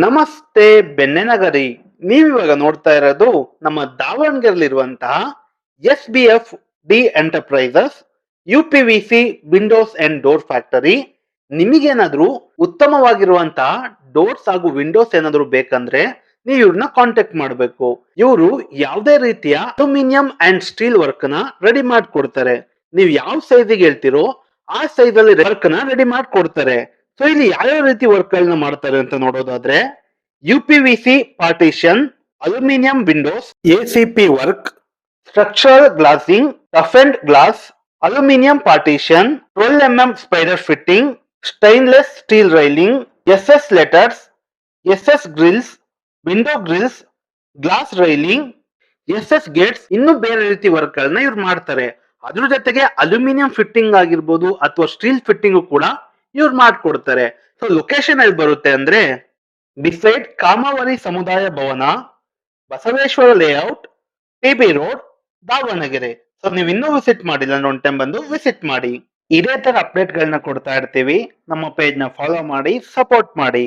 ನಮಸ್ತೆ ಬೆನ್ನೆನಗರಿ. ನೀವಿವಾಗ ನೋಡ್ತಾ ಇರೋದು ನಮ್ಮ ದಾವಣಗೆರೆಯಲ್ಲಿರುವಂತಹ SBF D enterprises UPVC windows and door factory. ನಿಮಗೇನಾದ್ರೂ ಉತ್ತಮವಾಗಿರುವಂತಹ ಡೋರ್ಸ್ ಹಾಗೂ ವಿಂಡೋಸ್ ಏನಾದ್ರು ಬೇಕಂದ್ರೆ ನೀವು ಇವ್ರನ್ನ ಕಾಂಟ್ಯಾಕ್ಟ್ ಮಾಡಬೇಕು. ಇವರು ಯಾವುದೇ ರೀತಿಯ ಅಲ್ಯೂಮಿನಿಯಂ ಅಂಡ್ ಸ್ಟೀಲ್ ವರ್ಕ್ ನ ರೆಡಿ ಮಾಡ್ಕೊಡ್ತಾರೆ. ನೀವು ಯಾವ ಸೈಜಿಗೆ ಹೇಳ್ತಿರೋ ಆ ಸೈಜ್ ಅಲ್ಲಿ ವರ್ಕ್ ನ ರೆಡಿ ಮಾಡ್ಕೊಡ್ತಾರೆ. ಸೊ ಇಲ್ಲಿ ಯಾವ್ಯಾವ ರೀತಿ ವರ್ಕ್ ಗಳನ್ನ ಮಾಡ್ತಾರೆ ಅಂತ ನೋಡೋದಾದ್ರೆ UPVC partition, aluminium windows, ACP work, structural glazing, toughened glass, aluminium partition, 12mm spider fitting, stainless steel railing, SS letters, SS grills, window grills, glass railing, SS gates, ಇನ್ನು ಬೇರೆ ರೀತಿ ವರ್ಕ್ ಗಳನ್ನ ಇವ್ರು ಮಾಡ್ತಾರೆ. ಅದ್ರ ಜೊತೆಗೆ ಅಲ್ಯೂಮಿನಿಯಂ ಫಿಟ್ಟಿಂಗ್ ಆಗಿರ್ಬೋದು ಅಥವಾ ಸ್ಟೀಲ್ ಫಿಟ್ಟಿಂಗ್ ಕೂಡ ಇವ್ರು ಮಾಡ್ಕೊಡ್ತಾರೆ. ಸೊ ಲೊಕೇಶನ್ ಎಲ್ಲಿ ಬರುತ್ತೆ ಅಂದ್ರೆ ಬಿಸೈಡ್ ಕಾಮಾವರಿ ಸಮುದಾಯ ಭವನ, Basaveshwara layout, TB road, Davanagere. So ನೀವು ಇನ್ನೂ ವಿಸಿಟ್ ಮಾಡಿಲ್ಲ ಅಂದ್ರೆ ಒಂದು ಟೈಮ್ ಬಂದು ವಿಸಿಟ್ ಮಾಡಿ. ಇದೇ ತರ ಅಪ್ಡೇಟ್ ಗಳನ್ನ ಕೊಡ್ತಾ ಇರ್ತೀವಿ. ನಮ್ಮ ಪೇಜ್ ನ ಫಾಲೋ ಮಾಡಿ, ಸಪೋರ್ಟ್ ಮಾಡಿ.